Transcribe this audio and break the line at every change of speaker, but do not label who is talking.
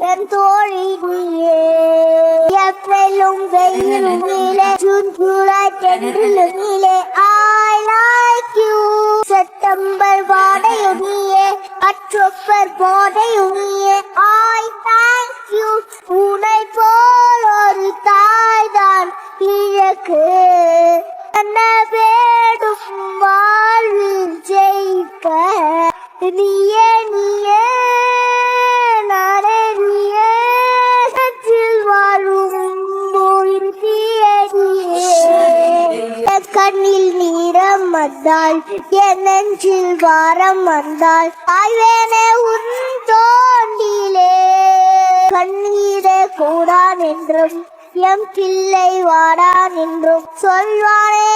என் தோழி நீயே ஏப்ரலும் வெயிலும் நீலே ஜூன் ஜூலை தென்றலும் நீலே I like you செப்டம்பர் வாடையும் நீயே அக்டோபர் போதையும் நீயே I thank you உன்னை போல் ஒரு தாய்தான் கிழக்கு என்ன வேடும் வாழ்வில் ஜெயிக்க நீயே நீயே நானே நீயே சற்றில் வாழும் கண்ணில் நீரம் வந்தால் என் நெஞ்சில் வாரம் வந்தால் ஆய்வேனே உன் தோண்டிலே கண்ணீரே கூடான் என்றும் எம் பிள்ளை வாடான் என்றும் சொல்வானே